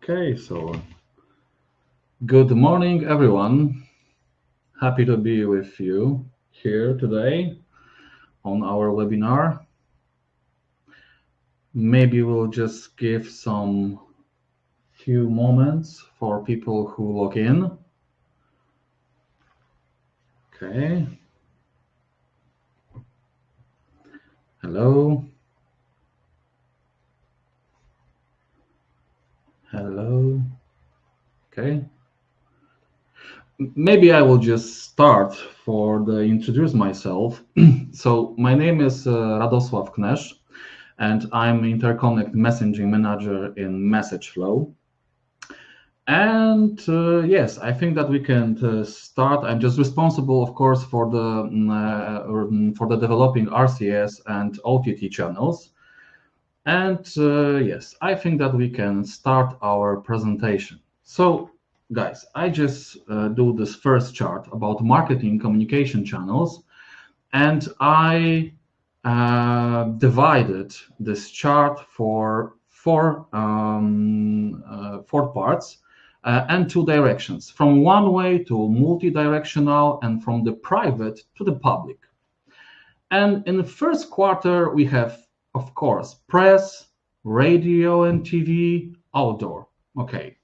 Okay, so good morning, everyone. Happy to be with you here today on our webinar. Maybe we'll just give some few moments for people who log in. Okay. Hello. Hello. Okay. Maybe I will just start for the introduce myself. So my name is Radosław Knesz, and I'm Interconnect Messaging Manager in MessageFlow. And yes, I think that we can start. I'm just responsible, of course, for the developing RCS and OTT channels. And yes, I think that we can start our presentation. So, guys, I just do this first chart about marketing communication channels, and I divided this chart for four parts. And two directions, from one way to multi-directional and from the private to the public. And in the first quarter, we have, of course, press, radio and TV, outdoor. Okay.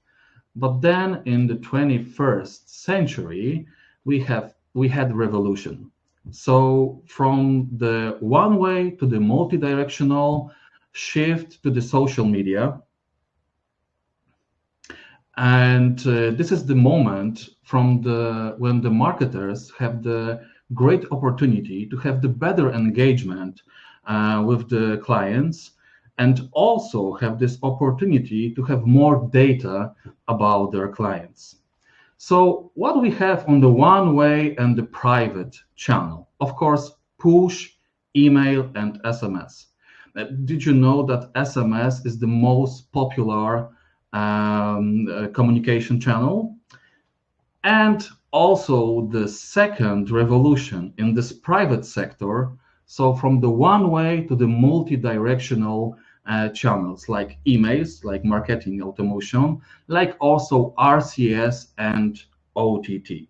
But then in the 21st century, we had revolution. So from the one way to the multi-directional shift to the social media. And this is the moment when the marketers have the great opportunity to have the better engagement with the clients, and also have this opportunity to have more data about their clients. So what we have on the one way and the private channel, of course, push, email, and SMS. Did you know that SMS is the most popular communication channel? And also the second revolution in this private sector, so from the one way to the multi-directional channels, like emails, like marketing automation, like also RCS and OTT.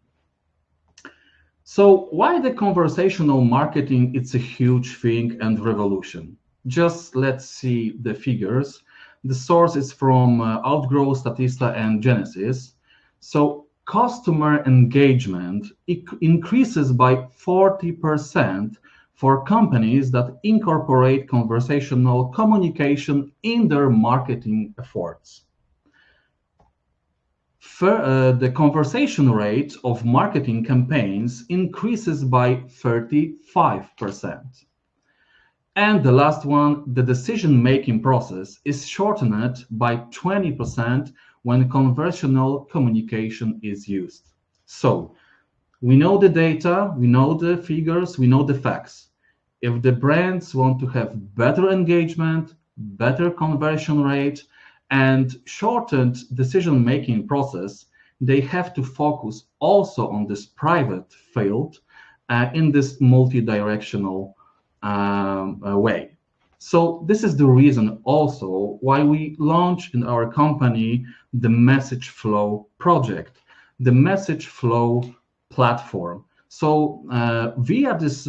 So why the conversational marketing? It's a huge thing and revolution. Just let's see the figures. The source is from Outgrow, Statista, and Genesis. So customer engagement increases by 40% for companies that incorporate conversational communication in their marketing efforts. The conversation rate of marketing campaigns increases by 35%. And the last one, the decision-making process is shortened by 20% when conversational communication is used. So we know the data, we know the figures, we know the facts. If the brands want to have better engagement, better conversion rate, and shortened decision-making process, they have to focus also on this private field in this multi-directional way. So this is the reason also why we launched in our company the MessageFlow project, the MessageFlow platform. So via this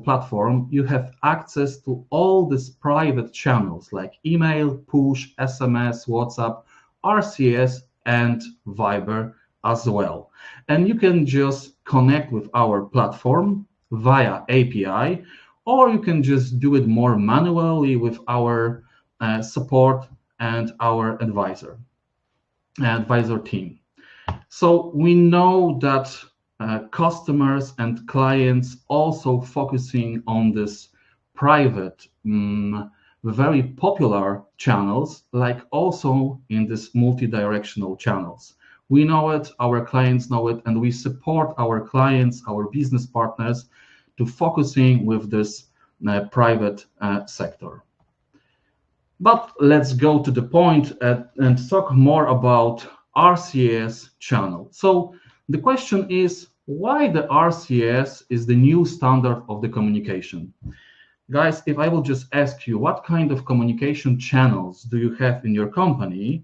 platform, you have access to all these private channels like email, push, SMS, WhatsApp, RCS, and Viber as well. And you can just connect with our platform via API, or you can just do it more manually with our support and our advisor team. So we know that customers and clients also focusing on this private, very popular channels, like also in this multi-directional channels. We know it, our clients know it, and we support our clients, our business partners, to focusing with this private sector. But let's go to the point and talk more about RCS channel. So the question is, why the RCS is the new standard of the communication? Guys, if I will just ask you, what kind of communication channels do you have in your company?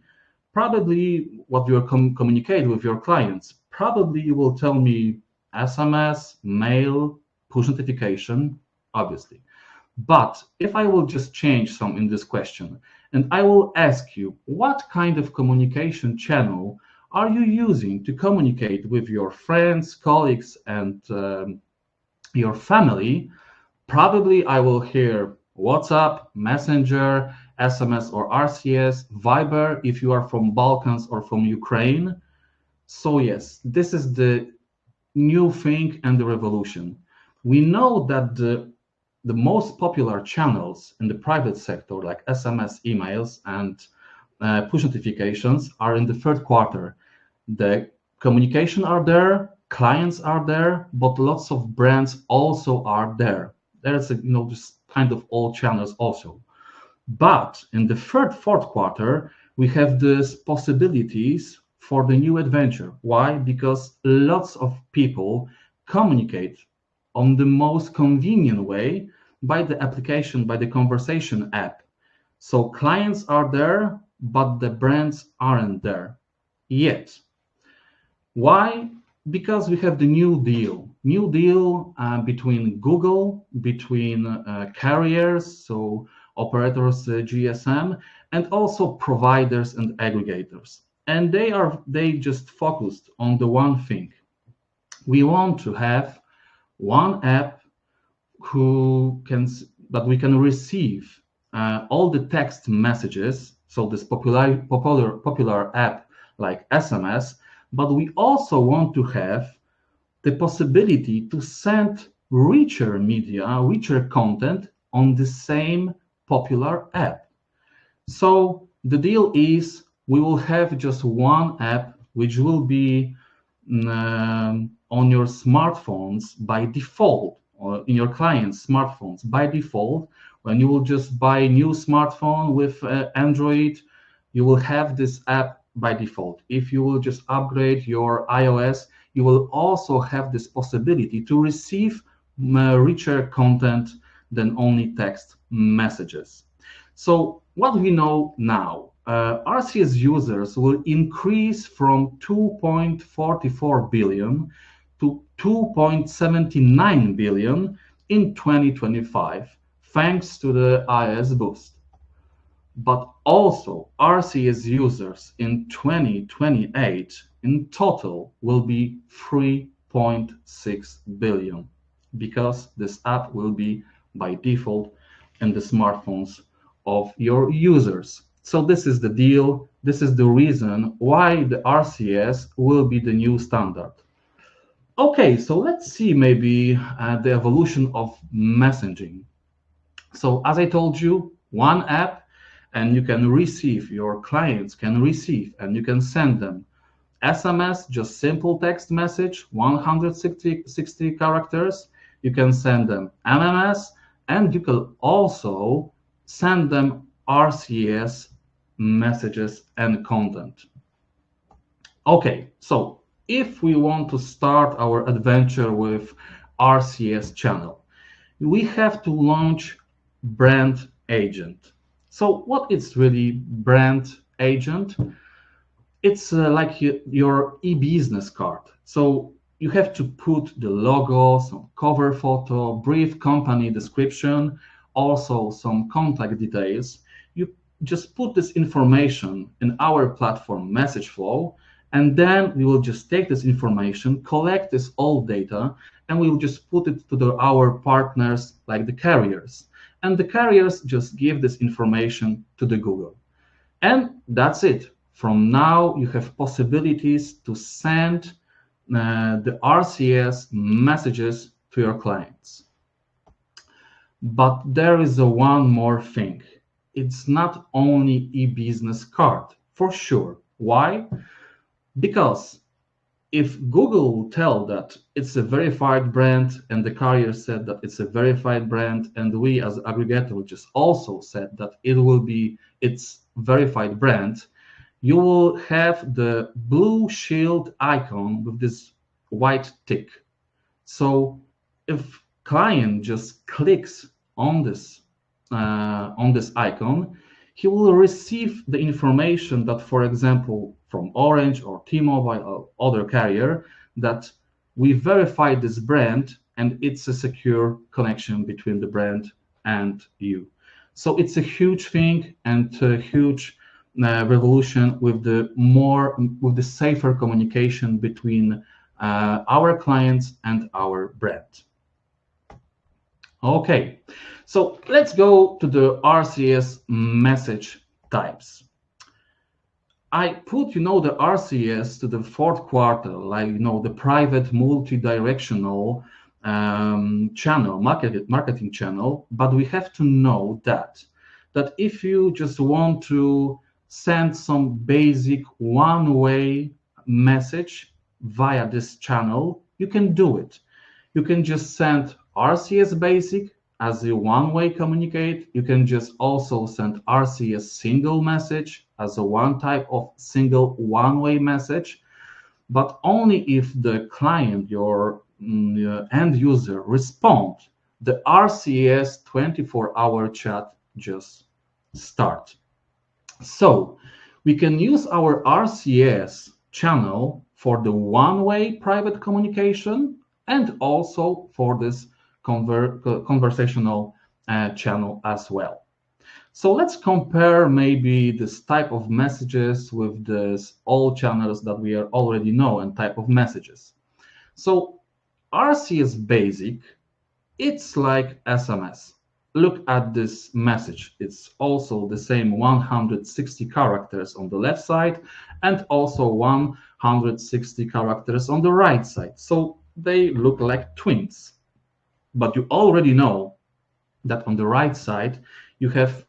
probably what you communicate with your clients, probably you will tell me SMS, mail, push notification, obviously. But if I will just change some in this question, and I will ask you, what kind of communication channel are you using to communicate with your friends, colleagues, and your family? Probably I will hear WhatsApp, Messenger, SMS or RCS, Viber if you are from Balkans or from Ukraine. So yes, this is the new thing and the revolution. We know that the most popular channels in the private sector, like SMS, emails, and push notifications, are in the third quarter. The communication are there, clients are there, but lots of brands also are there. There's just kind of all channels also. But in the fourth quarter, we have these possibilities for the new adventure. Why? Because lots of people communicate on the most convenient way by the application, by the conversation app. So clients are there, but the brands aren't there yet. Why? Because we have the new deal between Google, between carriers, so operators, GSM, and also providers and aggregators. And they just focused on the one thing. We want to have one app that we can receive all the text messages. So this popular app like SMS, but we also want to have the possibility to send richer media, richer content on the same popular app. So the deal is we will have just one app which will be on your smartphones by default, or in your client's smartphones by default. When you will just buy a new smartphone with Android, you will have this app by default. If you will just upgrade your iOS, you will also have this possibility to receive richer content than only text messages. So what we know now, RCS users will increase from 2.44 billion to 2.79 billion in 2025, thanks to the iOS boost. But also RCS users in 2028 in total will be 3.6 billion, because this app will be by default in the smartphones of your users. So this is the deal. This is the reason why the RCS will be the new standard. Okay, so let's see maybe the evolution of messaging. So as I told you, one app, and you can receive, your clients can receive, and you can send them SMS, just simple text message, 160 characters. You can send them MMS, and you can also send them RCS messages and content. Okay, so if we want to start our adventure with RCS channel, we have to launch brand agent. So what is really brand agent? It's like your e-business card. So you have to put the logo, some cover photo, brief company description, also some contact details. You just put this information in our platform message flow, and then we will just take this information, collect this old data, and we will just put it to our partners like the carriers. And the carriers just give this information to the Google. And that's it. From now, you have possibilities to send the RCS messages to your clients. But there is one more thing. It's not only e-business card, for sure. Why? Because if Google will tell that it's a verified brand, and the carrier said that it's a verified brand, and we as aggregator just also said that it's verified brand, you will have the blue shield icon with this white tick. So if client just clicks on this icon, he will receive the information that, for example, from Orange or T-Mobile or other carrier, that we verified this brand and it's a secure connection between the brand and you. So it's a huge thing and a huge revolution with the safer communication between our clients and our brand. Okay, so let's go to the RCS message types. I put, the RCS to the fourth quarter, like, the private multi-directional channel, marketing channel, but we have to know that if you just want to send some basic one-way message via this channel, you can do it. You can just send RCS basic as a one-way communicate. You can just also send RCS single message as a one type of single one-way message, but only if the client, your end user, respond, the RCS 24-hour chat just start. So we can use our RCS channel for the one-way private communication and also for this conversational channel as well. So let's compare maybe this type of messages with this all channels that we already know and type of messages. So RCS basic, it's like SMS. Look at this message. It's also the same 160 characters on the left side and also 160 characters on the right side. So they look like twins. But you already know that on the right side, you have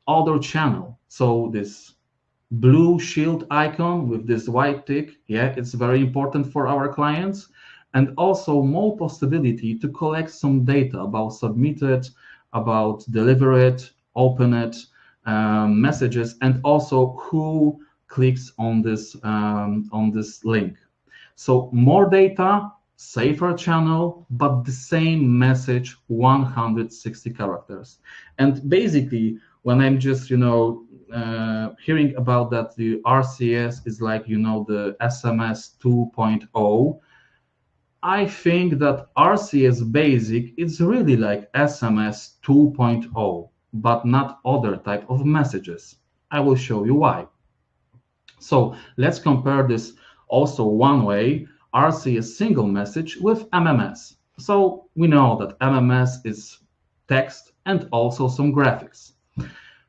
other channel. So this blue shield icon with this white tick, yeah, it's very important for our clients. And also more possibility to collect some data about submitted, about delivered, opened messages, and also who clicks on this link. So more data, safer channel, but the same message, 160 characters. And basically, when I'm just, hearing about that, the RCS is like, the SMS 2.0, I think that RCS basic is really like SMS 2.0, but not other type of messages. I will show you why. So let's compare this also one way RCS single message with MMS. So we know that MMS is text and also some graphics.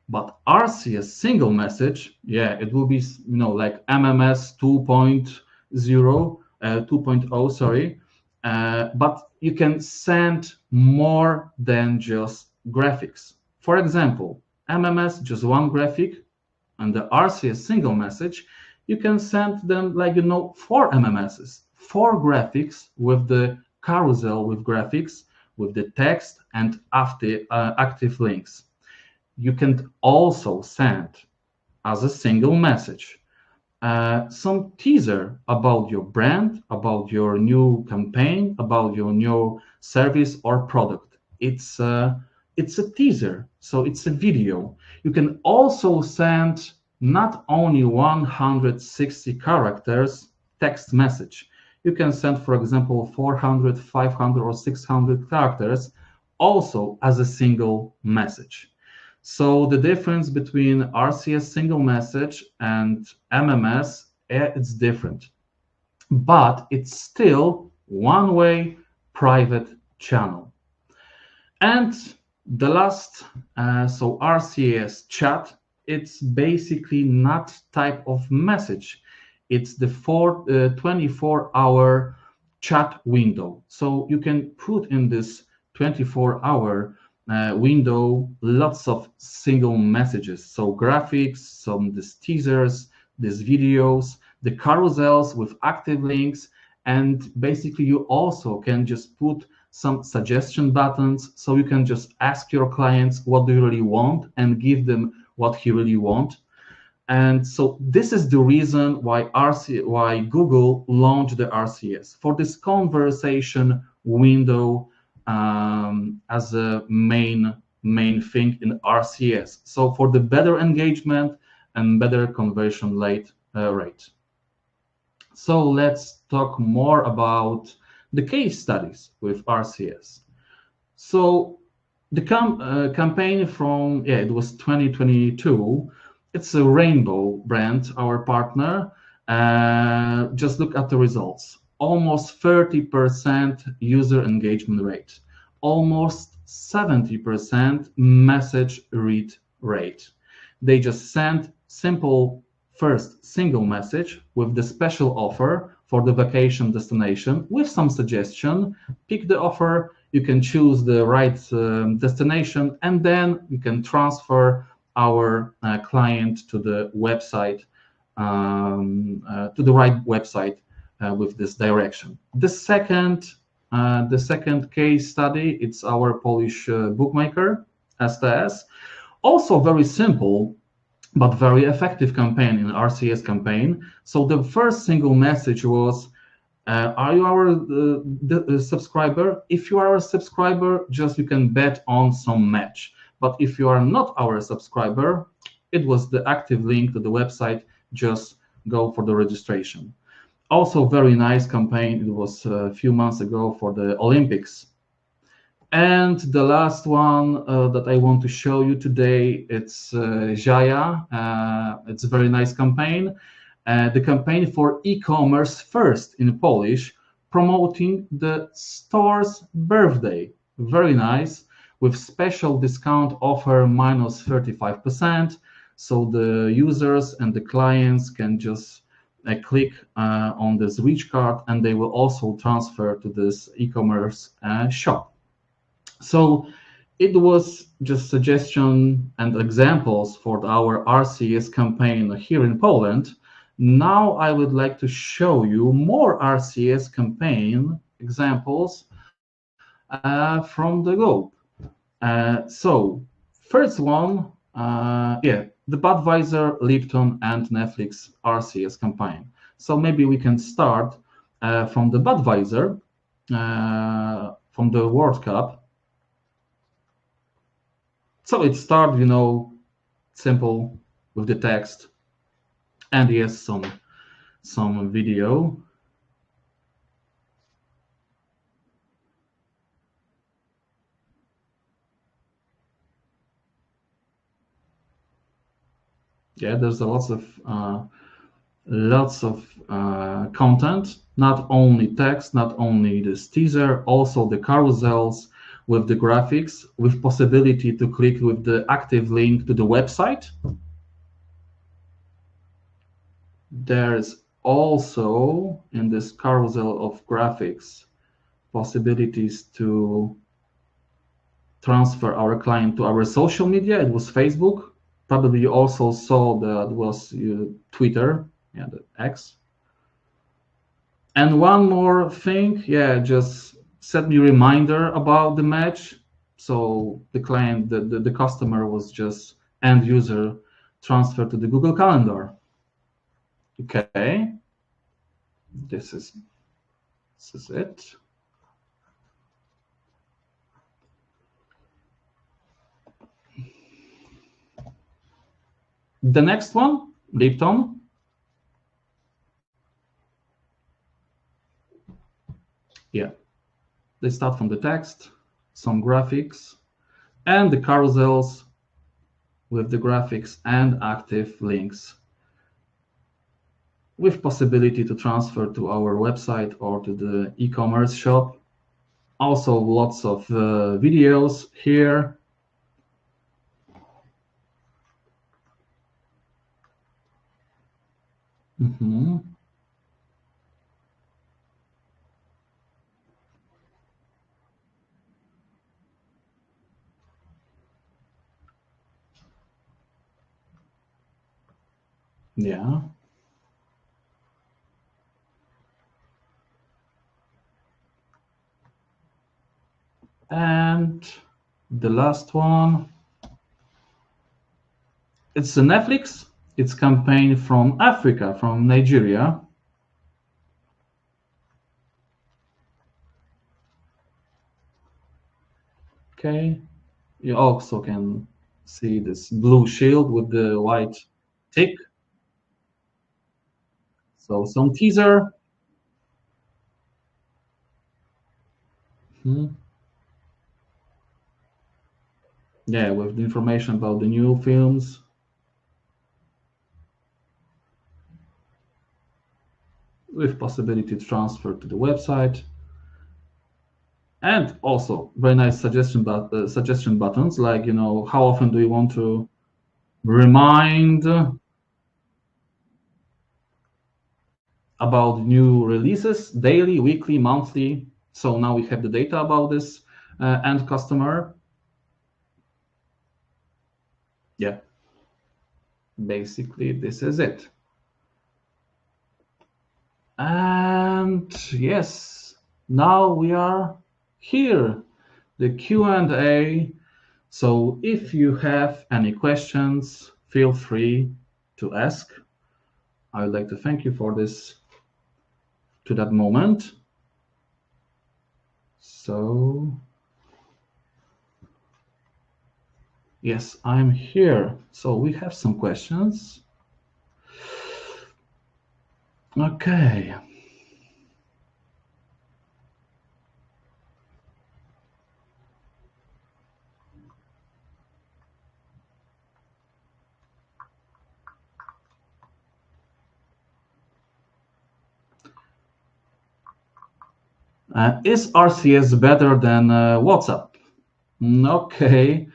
But RCS single message, yeah, it will be, like MMS 2.0, sorry. But you can send more than just graphics. For example, MMS, just one graphic, and the RCS single message, you can send them like, 4 MMSs, 4 graphics with the carousel with graphics, with the text and active links. You can also send as a single message some teaser about your brand, about your new campaign, about your new service or product. It's a teaser, so it's a video. You can also send not only 160 characters text message. You can send, for example, 400, 500, or 600 characters also as a single message. So the difference between RCS single message and MMS, it's different, but it's still one-way private channel. And the last, so RCS chat, it's basically not type of message. It's the 24-hour chat window. So you can put in this 24-hour window lots of single messages. So graphics, some these teasers, these videos, the carousels with active links, and basically you also can just put some suggestion buttons, so you can just ask your clients what do you really want and give them what he really want. And so this is the reason why Google launched the RCS, for this conversation window as a main main thing in RCS. So for the better engagement and better conversion rate. So let's talk more about the case studies with RCS. So the campaign from, it was 2022. It's a Rainbow brand, our partner. Just look at the results. Almost 30% user engagement rate, almost 70% message read rate. They just sent simple first single message with the special offer for the vacation destination with some suggestion. Pick the offer, you can choose the right destination, and then you can transfer our client to the website, to the right website with this direction. The second case study, it's our Polish bookmaker, RCS. Also very simple, but very effective campaign in RCS campaign. So the first single message was, are you our subscriber? If you are a subscriber, just you can bet on some match. But if you are not our subscriber, it was the active link to the website, just go for the registration. Also very nice campaign. It was a few months ago for the Olympics. And the last one that I want to show you today, it's Jaya. It's a very nice campaign. The campaign for e-commerce first in Polish, promoting the store's birthday. Very nice, with special discount offer minus 35%. So the users and the clients can just click on this reach card, and they will also transfer to this e-commerce shop. So it was just suggestion and examples for our RCS campaign here in Poland. Now I would like to show you more RCS campaign examples from the globe. So first one, the Budweiser, Lipton, and Netflix RCS campaign. So maybe we can start from the Budweiser, from the World Cup. So it started, simple with the text, and yes, some video. Yeah, there's lots of content, not only text, not only this teaser, also the carousels with the graphics, with possibility to click with the active link to the website. There's also in this carousel of graphics possibilities to transfer our client to our social media. It was Facebook. Probably you also saw that was Twitter, the X. And one more thing, just set me a reminder about the match. So the client, the customer was just end user transferred to the Google Calendar. Okay, this is it. The next one, Lipton. Yeah, they start from the text, some graphics, and the carousels with the graphics and active links, with possibility to transfer to our website or to the e-commerce shop. Also lots of videos here. Yeah. And the last one, it's a Netflix. It's campaign from Africa, from Nigeria. Okay, You also can see this blue shield with the white tick. So some teaser. Yeah, with the information about the new films. With possibility to transfer to the website. And also very nice suggestion buttons, like, how often do you want to remind about new releases, daily, weekly, monthly. So now we have the data about this end customer. Yeah, basically this is it. And yes, now we are here, the Q&A. So if you have any questions, feel free to ask. I would like to thank you for this, to that moment. So yes, I'm here. So we have some questions. Okay. Is RCS better than WhatsApp? Okay.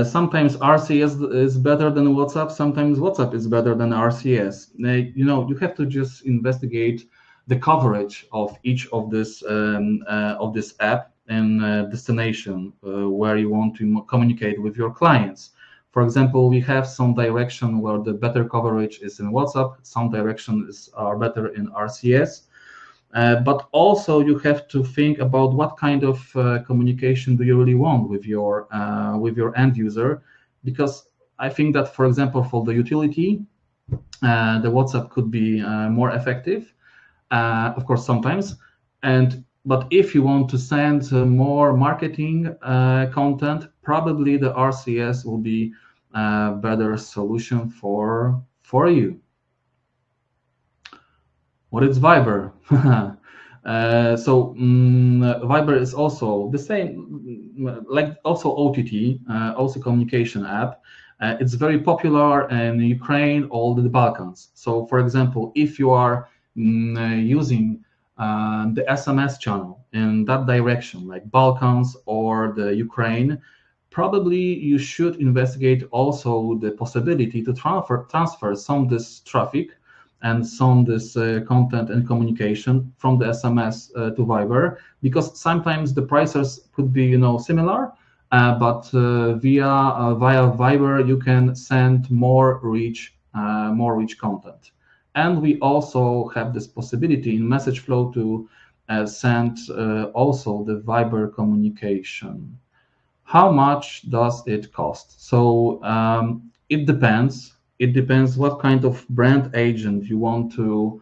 Sometimes RCS is better than WhatsApp. Sometimes WhatsApp is better than RCS. You have to just investigate the coverage of each of this app and destination where you want to communicate with your clients. For example, we have some direction where the better coverage is in WhatsApp. Some directions are better in RCS. But also you have to think about what kind of communication do you really want with your end user, because I think that, for example, for the utility, the WhatsApp could be more effective, of course, sometimes. But if you want to send more marketing content, probably the RCS will be a better solution for you. What is Viber? Viber is also the same, like also OTT, also communication app. It's very popular in Ukraine, all the Balkans. So, for example, if you are using the SMS channel in that direction, like Balkans or the Ukraine, probably you should investigate also the possibility to transfer some of this traffic and some this content and communication from the SMS to Viber, because sometimes the prices could be similar, but via Viber you can send more rich content. And we also have this possibility in message flow to send also the Viber communication. How much does it cost? So it depends. It depends what kind of brand agent you want to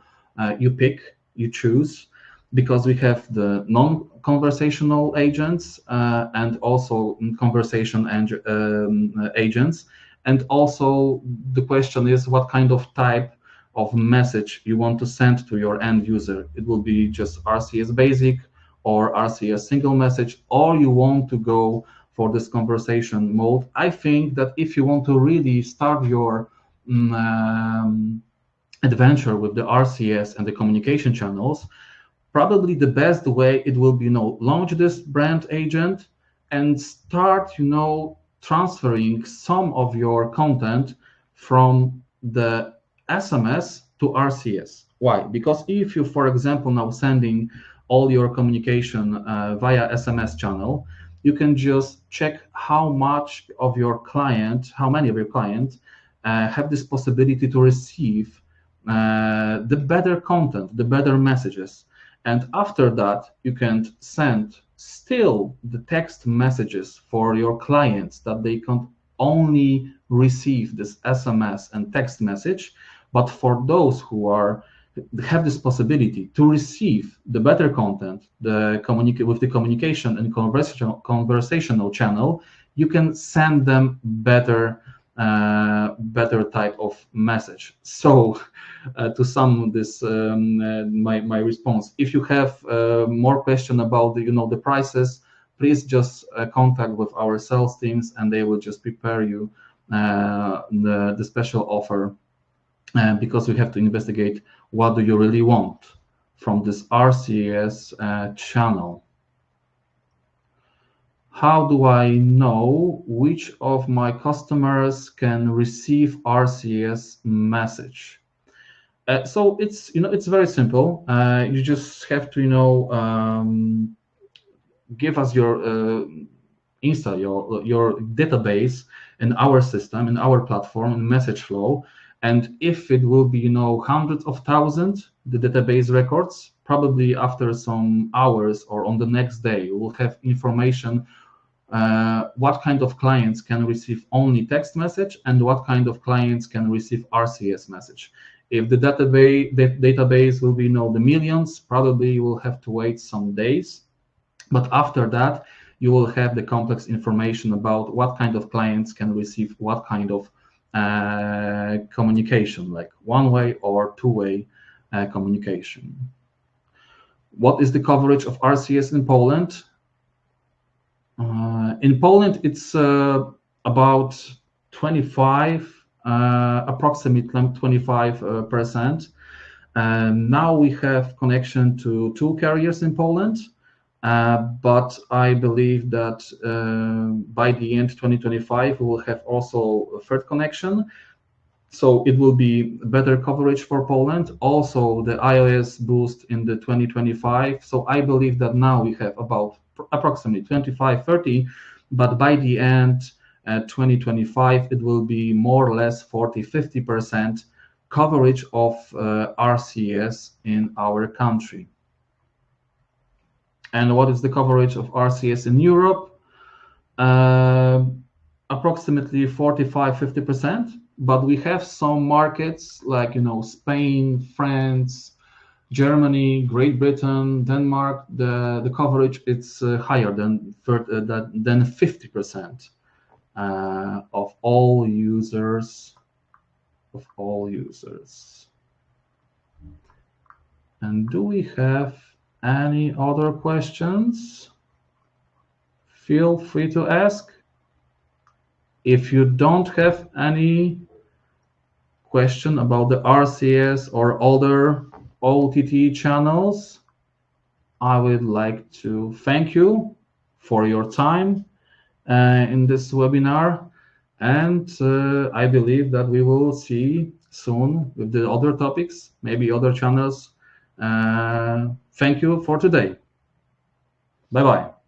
you choose, because we have the non-conversational agents and also conversation agents. And also the question is what kind of type of message you want to send to your end user. It will be just RCS basic or RCS single message, or you want to go for this conversation mode. I think that if you want to really start your adventure with the RCS and the communication channels, probably the best way it will be, launch this brand agent and start, transferring some of your content from the SMS to RCS. Why? Because if you, for example, now sending all your communication via SMS channel, you can just check how many of your clients have this possibility to receive the better content, the better messages. And after that, you can send still the text messages for your clients that they can only receive this SMS and text message. But for those who have this possibility to receive the better content, with the communication and conversational channel, you can send them better type of message. So to sum this my response, if you have more question about the prices, please just contact with our sales teams, and they will just prepare you the special offer, because we have to investigate what do you really want from this RCS channel. How do I know which of my customers can receive RCS message? So it's very simple. You just have to give us your your database in our system, in our platform, in message flow. And if it will be hundreds of thousands, the database records, probably after some hours or on the next day, we will have information what kind of clients can receive only text message and what kind of clients can receive RCS message. If the database will be the millions, probably you will have to wait some days. But after that, you will have the complex information about what kind of clients can receive what kind of communication, like one-way or two-way communication. What is the coverage of RCS in Poland? In Poland, it's about 25, approximately 25%. Now we have connection to 2 carriers in Poland, but I believe that by the end 2025 we will have also a third connection. So it will be better coverage for Poland. Also, the iOS boost in the 2025. So I believe that now we have about approximately 25, 30, but by the end 2025, it will be more or less 40, 50% coverage of RCS in our country. And what is the coverage of RCS in Europe? Approximately 45, 50%. But we have some markets like Spain, France, Germany, Great Britain, Denmark. The coverage it's higher than 50% of all users. And do we have any other questions? Feel free to ask. If you don't have any question about the RCS or other OTT channels, I would like to thank you for your time in this webinar, and I believe that we will see soon with the other topics, maybe other channels. Thank you for today. Bye-bye.